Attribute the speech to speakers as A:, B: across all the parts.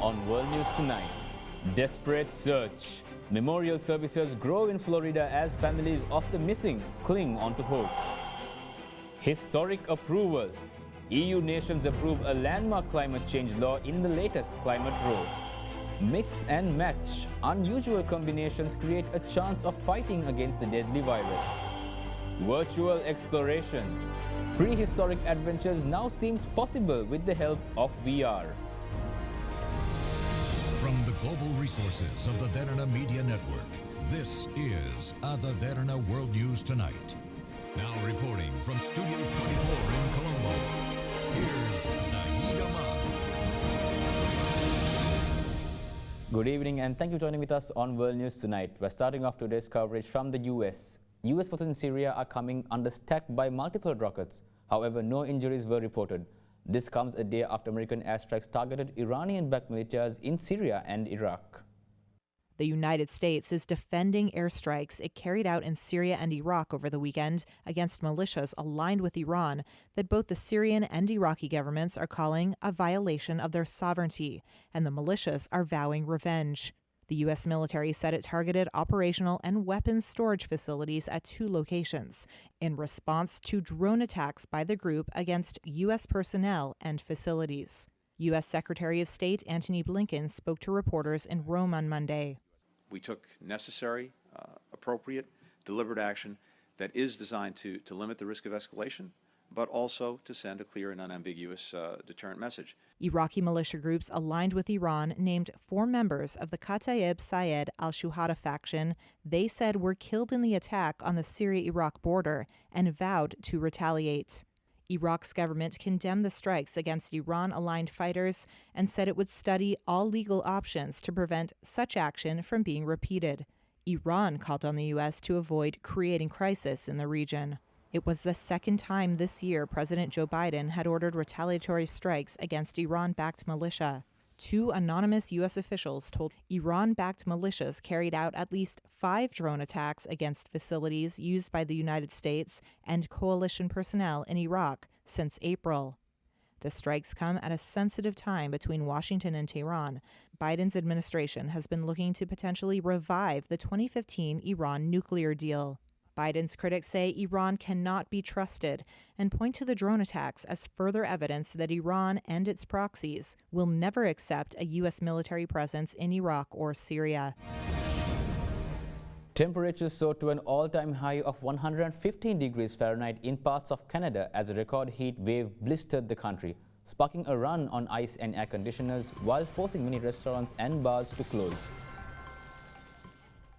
A: on World News Tonight. Desperate search. Memorial services grow in Florida as families of the missing cling on to hope. Historic approval. EU nations approve a landmark climate change law in the latest climate road. Mix and match. Unusual combinations create a chance of fighting against the deadly virus. Virtual exploration. Prehistoric adventures now seems possible with the help of VR.
B: From the global resources of the Derana Media Network, this is the Derana World News Tonight. Now reporting from Studio 24 in Colombo, here's Zahid Ahmad.
A: Good evening and thank you for joining with us on World News Tonight. We're starting off today's coverage from the US. US forces in Syria are coming under attack by multiple rockets. However, no injuries were reported. This comes a day after American airstrikes targeted Iranian-backed militias in Syria and Iraq.
C: The United States is defending airstrikes it carried out in Syria and Iraq over the weekend against militias aligned with Iran that both the Syrian and Iraqi governments are calling a violation of their sovereignty, and the militias are vowing revenge. The U.S. military said it targeted operational and weapons storage facilities at 2 locations in response to drone attacks by the group against U.S. personnel and facilities. U.S. Secretary of State Antony Blinken spoke to reporters in Rome on Monday.
D: We took necessary, appropriate, deliberate action that is designed to limit the risk of escalation, but also to send a clear and unambiguous deterrent message.
C: Iraqi militia groups aligned with Iran named 4 members of the Kataib Sayed al-Shuhada faction they said were killed in the attack on the Syria-Iraq border and vowed to retaliate. Iraq's government condemned the strikes against Iran-aligned fighters and said it would study all legal options to prevent such action from being repeated. Iran called on the U.S. to avoid creating crisis in the region. It was the second time this year President Joe Biden had ordered retaliatory strikes against Iran-backed militia. 2 anonymous U.S. officials told Iran-backed militias carried out at least 5 drone attacks against facilities used by the United States and coalition personnel in Iraq since April. The strikes come at a sensitive time between Washington and Tehran. Biden's administration has been looking to potentially revive the 2015 Iran nuclear deal. Biden's critics say Iran cannot be trusted and point to the drone attacks as further evidence that Iran and its proxies will never accept a U.S. military presence in Iraq or Syria.
A: Temperatures soared to an all-time high of 115 degrees Fahrenheit in parts of Canada as a record heat wave blistered the country, sparking a run on ice and air conditioners while forcing many restaurants and bars to close.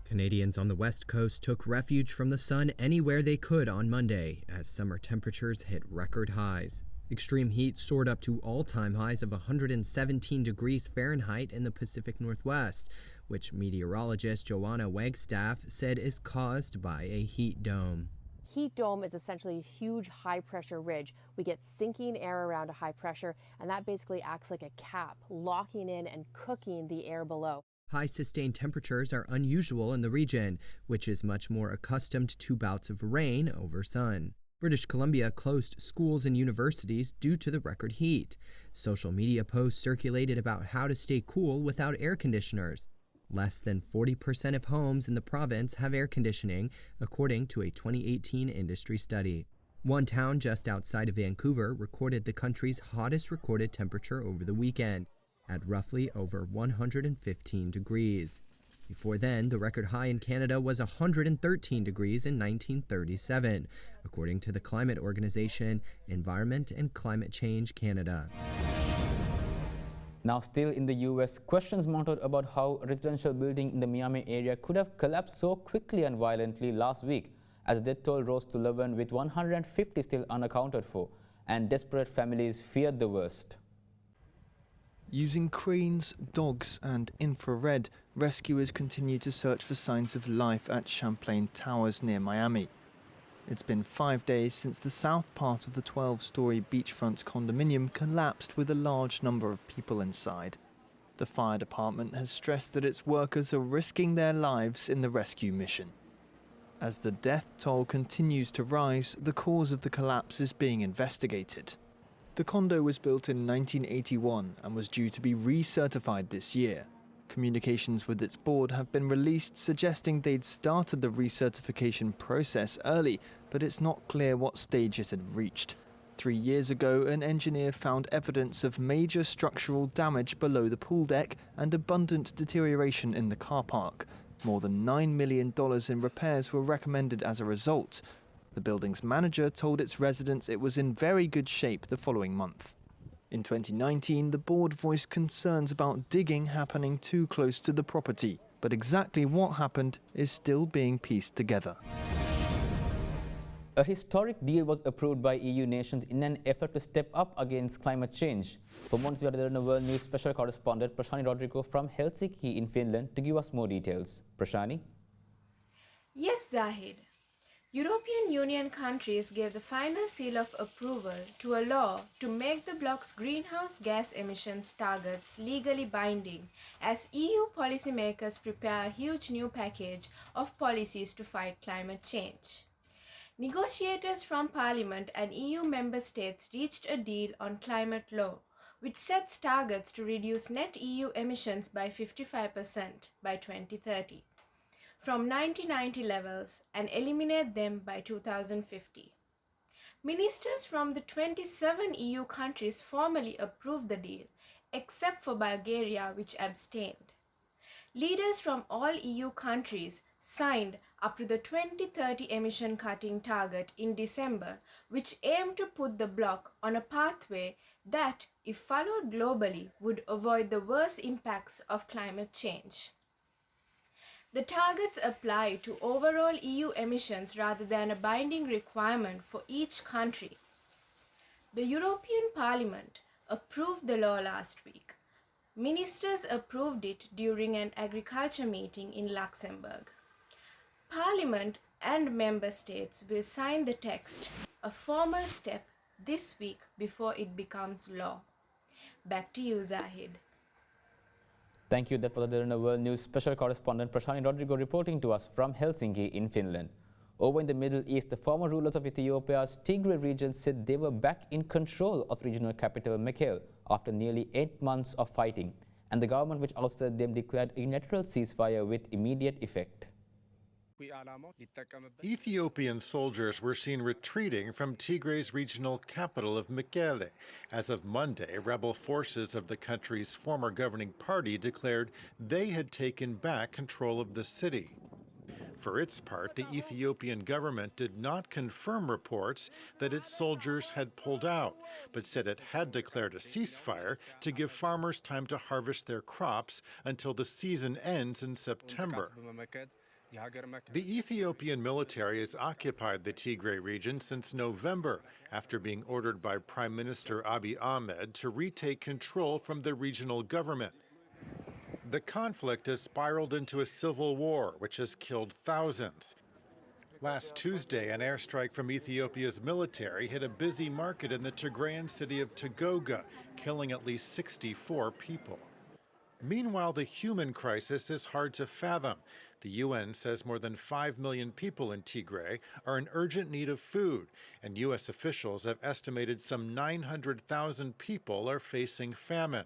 E: Canadians on the West Coast took refuge from the sun anywhere they could on Monday as summer temperatures hit record highs. Extreme heat soared up to all-time highs of 117 degrees Fahrenheit in the Pacific Northwest, which meteorologist Joanna Wagstaff said is caused by a heat dome.
F: Heat dome is essentially a huge high-pressure ridge. We get sinking air around a high pressure, and that basically acts like a cap, locking in and cooking the air below.
E: High sustained temperatures are unusual in the region, which is much more accustomed to bouts of rain over sun. British Columbia closed schools and universities due to the record heat. Social media posts circulated about how to stay cool without air conditioners. Less than 40% of homes in the province have air conditioning, according to a 2018 industry study. One town just outside of Vancouver recorded the country's hottest recorded temperature over the weekend, at roughly over 115 degrees. Before then, the record high in Canada was 113 degrees in 1937, according to the climate organization Environment and Climate Change Canada.
A: Now still in the U.S., questions mounted about how a residential building in the Miami area could have collapsed so quickly and violently last week, as the death toll rose to 11 with 150 still unaccounted for, and desperate families feared the worst.
G: Using cranes, dogs and infrared, rescuers continue to search for signs of life at Champlain Towers near Miami. It's been 5 days since the south part of the 12-story beachfront condominium collapsed with a large number of people inside. The fire department has stressed that its workers are risking their lives in the rescue mission. As the death toll continues to rise, the cause of the collapse is being investigated. The condo was built in 1981 and was due to be recertified this year. Communications with its board have been released suggesting they'd started the recertification process early, but it's not clear what stage it had reached. 3 years ago, an engineer found evidence of major structural damage below the pool deck and abundant deterioration in the car park. More than $9 million in repairs were recommended as a result. The building's manager told its residents it was in very good shape the following month. In 2019, the board voiced concerns about digging happening too close to the property, but exactly what happened is still being pieced together.
A: A historic deal was approved by EU nations in an effort to step up against climate change. For months, we are there in World News special correspondent Prashani Rodrigo from Helsinki in Finland to give us more details. Prashani?
H: Yes, Zahid. European Union countries gave the final seal of approval to a law to make the bloc's greenhouse gas emissions targets legally binding as EU policymakers prepare a huge new package of policies to fight climate change. Negotiators from Parliament and EU member states reached a deal on climate law, which sets targets to reduce net EU emissions by 55% by 2030. From 1990 levels and eliminate them by 2050. Ministers from the 27 EU countries formally approved the deal, except for Bulgaria, which abstained. Leaders from all EU countries signed up to the 2030 emission cutting target in December, which aimed to put the bloc on a pathway that, if followed globally, would avoid the worst impacts of climate change. The targets apply to overall EU emissions rather than a binding requirement for each country. The European Parliament approved the law last week. Ministers approved it during an agriculture meeting in Luxembourg. Parliament and member states will sign the text, a formal step, this week before it becomes law. Back to you, Zahid.
A: Thank you. That was the World News special correspondent Prashani Rodrigo reporting to us from Helsinki in Finland. Over in the Middle East, the former rulers of Ethiopia's Tigray region said they were back in control of regional capital Mekelle after nearly 8 months of fighting, and the government which ousted them declared a unilateral ceasefire with immediate effect.
I: Ethiopian soldiers were seen retreating from Tigray's regional capital of Mekelle. As of Monday, rebel forces of the country's former governing party declared they had taken back control of the city. For its part, the Ethiopian government did not confirm reports that its soldiers had pulled out, but said it had declared a ceasefire to give farmers time to harvest their crops until the season ends in September. The Ethiopian military has occupied the Tigray region since November, after being ordered by Prime Minister Abiy Ahmed to retake control from the regional government. The conflict has spiraled into a civil war, which has killed thousands. Last Tuesday, an airstrike from Ethiopia's military hit a busy market in the Tigrayan city of Togoga, killing at least 64 people. Meanwhile, the human crisis is hard to fathom. The UN says more than 5 million people in Tigray are in urgent need of food, and U.S. officials have estimated some 900,000 people are facing famine.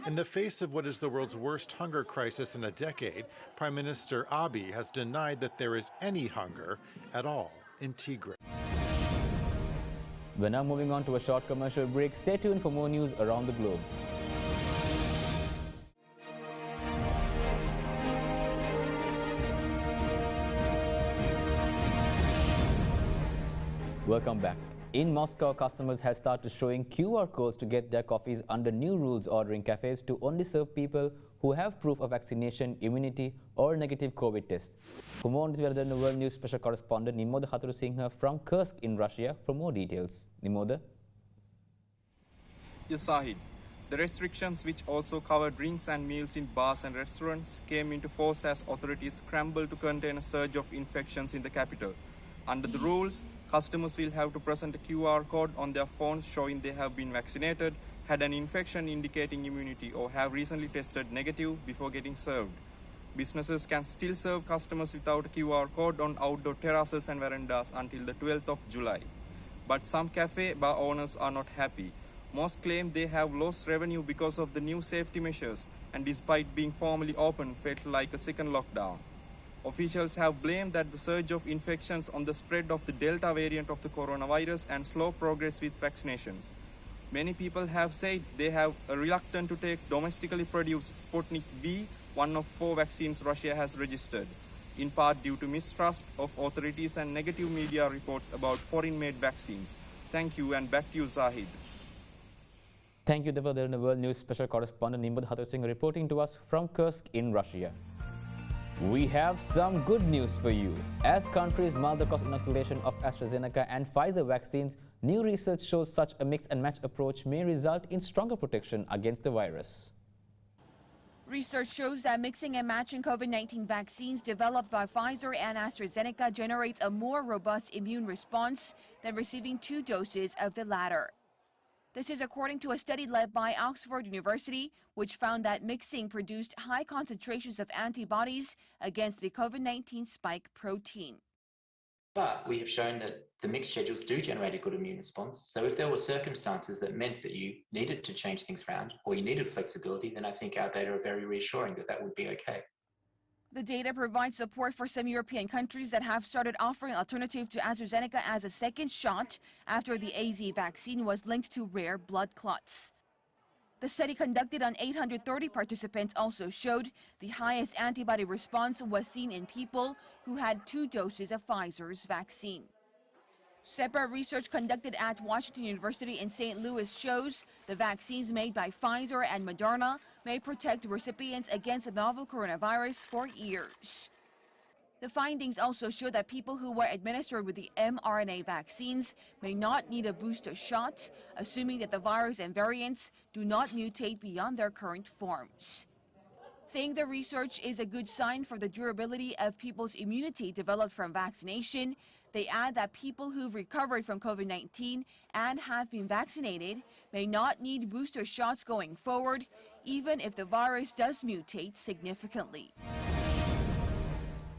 I: In the face of what is the world's worst hunger crisis in a decade, Prime Minister Abiy has denied that there is any hunger at all in Tigray.
A: We're now moving on to a short commercial break. Stay tuned for more news around the globe. Welcome back. In Moscow, customers have started showing QR codes to get their coffees under new rules, ordering cafes to only serve people who have proof of vaccination, immunity, or negative COVID tests. For more on this, we are the World News special correspondent Nimoda Khatrusinghe from Kursk in Russia for more details. Nimoda?
J: Yes, Sahid. The restrictions, which also cover drinks and meals in bars and restaurants, came into force as authorities scrambled to contain a surge of infections in the capital. Under the rules, customers will have to present a QR code on their phones showing they have been vaccinated, had an infection indicating immunity, or have recently tested negative before getting served. Businesses can still serve customers without a QR code on outdoor terraces and verandas until the 12th of July. But some cafe bar owners are not happy. Most claim they have lost revenue because of the new safety measures, and despite being formally open, felt like a second lockdown. Officials have blamed that the surge of infections on the spread of the Delta variant of the coronavirus and slow progress with vaccinations. Many people have said they have reluctant to take domestically produced Sputnik V, one of 4 vaccines Russia has registered, in part due to mistrust of authorities and negative media reports about foreign-made vaccines. Thank you, and back to you, Zahid.
A: Thank you, Deva. The World News special correspondent Nimbat Hathor Singh reporting to us from Kursk in Russia. We have some good news for you. As countries mount the cross-inoculation of AstraZeneca and Pfizer vaccines, new research shows such a mix and match approach may result in stronger protection against the virus.
K: Research shows that mixing and matching COVID-19 vaccines developed by Pfizer and AstraZeneca generates a more robust immune response than receiving 2 doses of the latter. This is according to a study led by Oxford University, which found that mixing produced high concentrations of antibodies against the COVID-19 spike protein.
L: But we have shown that the mixed schedules do generate a good immune response. So if there were circumstances that meant that you needed to change things around or you needed flexibility, then I think our data are very reassuring that that would be okay.
K: The data provides support for some European countries that have started offering alternative to AstraZeneca as a second shot after the AZ vaccine was linked to rare blood clots. The study conducted on 830 participants also showed the highest antibody response was seen in people who had 2 doses of Pfizer's vaccine. Separate research conducted at Washington University in St. Louis shows the vaccines made by Pfizer and Moderna may protect recipients against the novel coronavirus for years. The findings also show that people who were administered with the mRNA vaccines may not need a booster shot, assuming that the virus and variants do not mutate beyond their current forms. Saying the research is a good sign for the durability of people's immunity developed from vaccination, they add that people who've recovered from COVID-19 and have been vaccinated may not need booster shots going forward, even if the virus does mutate significantly.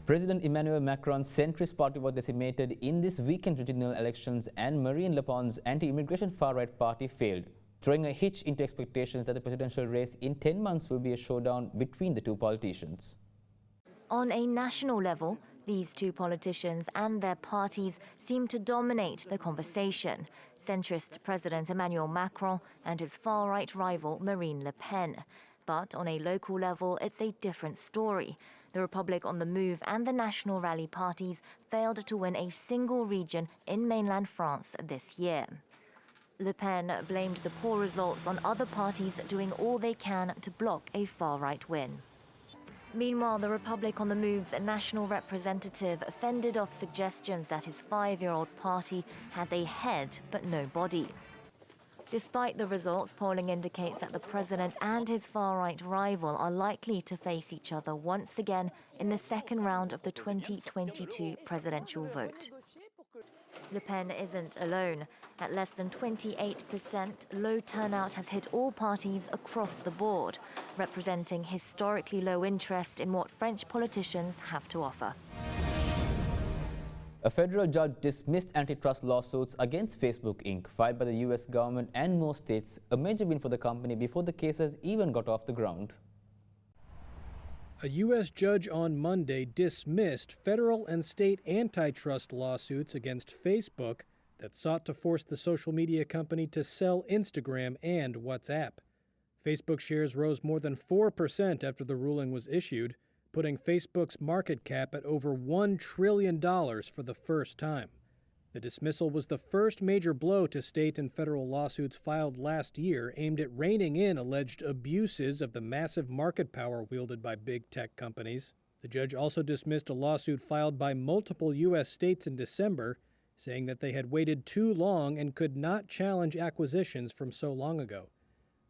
A: President Emmanuel Macron's centrist party was decimated in this weekend's regional elections, and Marine Le Pen's anti-immigration far-right party failed, throwing a hitch into expectations that the presidential race in 10 months will be a showdown between the 2 politicians.
M: On a national level, these 2 politicians and their parties seem to dominate the conversation. Centrist President Emmanuel Macron and his far-right rival Marine Le Pen. But on a local level, it's a different story. The Republic on the Move and the National Rally parties failed to win a single region in mainland France this year. Le Pen blamed the poor results on other parties doing all they can to block a far-right win. Meanwhile, the Republic on the Move's national representative fended off suggestions that his 5-year-old party has a head but no body. Despite the results, polling indicates that the president and his far-right rival are likely to face each other once again in the second round of the 2022 presidential vote. Le Pen isn't alone. At less than 28%, low turnout has hit all parties across the board, representing historically low interest in what French politicians have to offer.
A: A federal judge dismissed antitrust lawsuits against Facebook Inc. filed by the U.S. government and most states, a major win for the company before the cases even got off the ground.
N: A U.S. judge on Monday dismissed federal and state antitrust lawsuits against Facebook that sought to force the social media company to sell Instagram and WhatsApp. Facebook shares rose more than 4% after the ruling was issued, putting Facebook's market cap at over $1 trillion for the first time. The dismissal was the first major blow to state and federal lawsuits filed last year aimed at reining in alleged abuses of the massive market power wielded by big tech companies. The judge also dismissed a lawsuit filed by multiple U.S. states in December, saying that they had waited too long and could not challenge acquisitions from so long ago.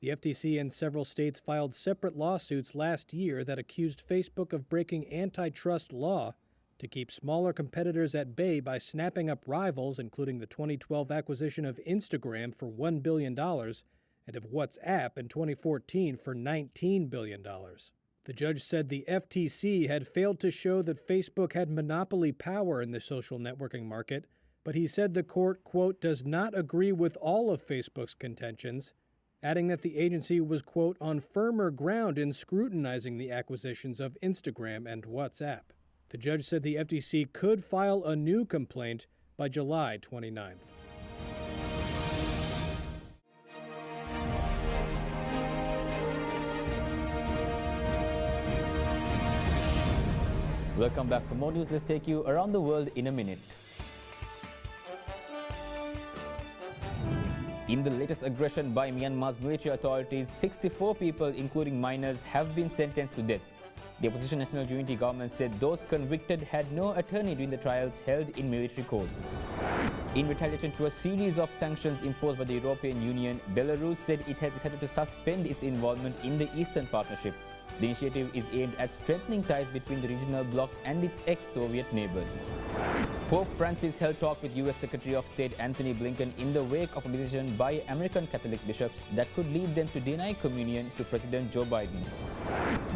N: The FTC and several states filed separate lawsuits last year that accused Facebook of breaking antitrust law to keep smaller competitors at bay by snapping up rivals, including the 2012 acquisition of Instagram for $1 billion and of WhatsApp in 2014 for $19 billion. The judge said the FTC had failed to show that Facebook had monopoly power in the social networking market, but he said the court, quote, does not agree with all of Facebook's contentions, adding that the agency was, quote, on firmer ground in scrutinizing the acquisitions of Instagram and WhatsApp. The judge said the FTC could file a new complaint by July 29th.
A: Welcome back for more news. Let's take you around the world in a minute. In the latest aggression by Myanmar's military authorities, 64 people, including minors, have been sentenced to death. The opposition National Unity government said those convicted had no attorney during the trials held in military courts. In retaliation to a series of sanctions imposed by the European Union, Belarus said it had decided to suspend its involvement in the Eastern Partnership. The initiative is aimed at strengthening ties between the regional bloc and its ex-Soviet neighbors. Pope Francis held talk with U.S. Secretary of State Anthony Blinken in the wake of a decision by American Catholic bishops that could lead them to deny communion to President Joe Biden.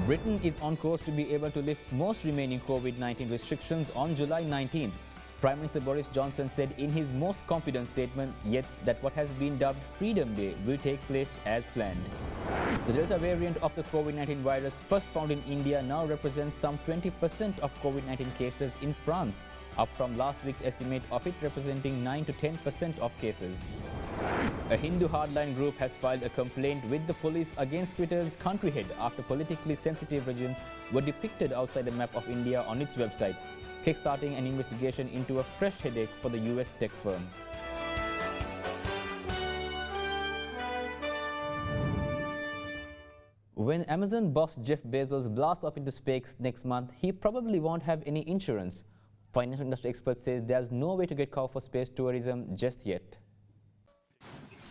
A: Britain is on course to be able to lift most remaining COVID-19 restrictions on July 19th. Prime Minister Boris Johnson said in his most confident statement yet that what has been dubbed Freedom Day will take place as planned. The Delta variant of the COVID-19 virus, first found in India, now represents some 20% of COVID-19 cases in France, up from last week's estimate of it representing 9 to 10% of cases. A Hindu hardline group has filed a complaint with the police against Twitter's country head after politically sensitive regions were depicted outside the map of India on its website, kickstarting an investigation into a fresh headache for the US tech firm. When Amazon boss Jeff Bezos blasts off into space next month, he probably won't have any insurance. Financial industry experts say there's no way to get cover for space tourism just yet.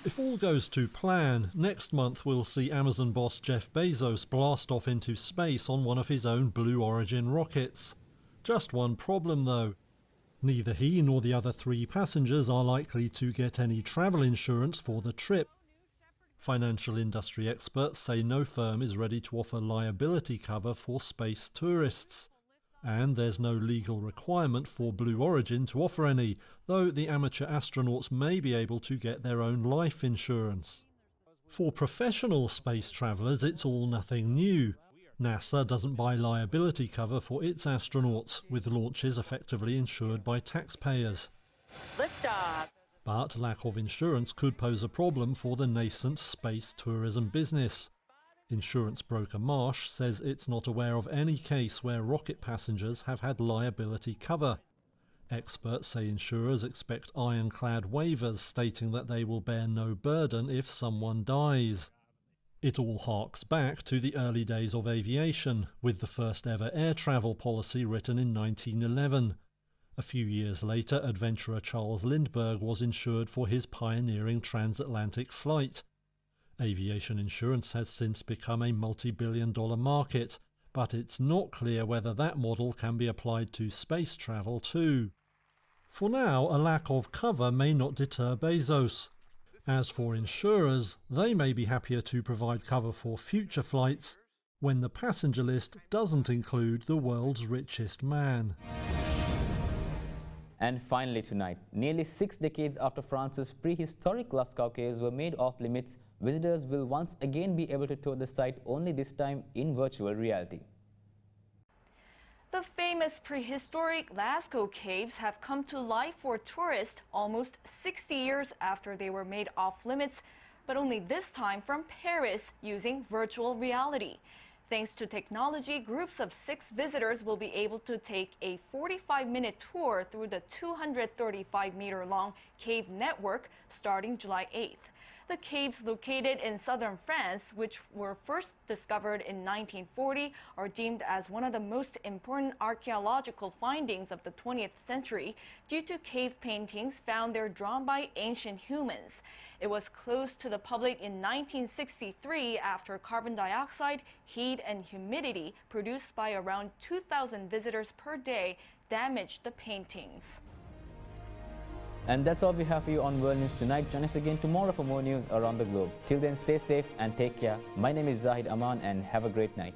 O: If all goes to plan, next month we'll see Amazon boss Jeff Bezos blast off into space on one of his own Blue Origin rockets. Just one problem though. Neither he nor the other 3 passengers are likely to get any travel insurance for the trip. Financial industry experts say no firm is ready to offer liability cover for space tourists. And there's no legal requirement for Blue Origin to offer any, though the amateur astronauts may be able to get their own life insurance. For professional space travellers, it's all nothing new. NASA doesn't buy liability cover for its astronauts, with launches effectively insured by taxpayers.
P: Liftoff.
O: But lack of insurance could pose a problem for the nascent space tourism business. Insurance broker Marsh says it's not aware of any case where rocket passengers have had liability cover. Experts say insurers expect ironclad waivers stating that they will bear no burden if someone dies. It all harks back to the early days of aviation, with the first ever air travel policy written in 1911. A few years later, adventurer Charles Lindbergh was insured for his pioneering transatlantic flight. Aviation insurance has since become a multi-billion-dollar market, but it's not clear whether that model can be applied to space travel too. For now, a lack of cover may not deter Bezos. As for insurers, they may be happier to provide cover for future flights when the passenger list doesn't include the world's richest man.
A: And finally tonight, nearly 6 decades after France's prehistoric Lascaux caves were made off limits, visitors will once again be able to tour the site, only this time in virtual reality.
Q: The famous prehistoric Lascaux caves have come to life for tourists almost 60 years after they were made off limits, but only this time from Paris using virtual reality. Thanks to technology, groups of 6 visitors will be able to take a 45-minute tour through the 235-meter-long cave network starting July 8th. The caves located in southern France, which were first discovered in 1940, are deemed as one of the most important archaeological findings of the 20th century due to cave paintings found there drawn by ancient humans. It was closed to the public in 1963 after carbon dioxide, heat, and humidity produced by around 2,000 visitors per day damaged the paintings.
A: And that's all we have for you on World News Tonight. Join us again tomorrow for more news around the globe. Till then, stay safe and take care. My name is Zahid Aman, and have a great night.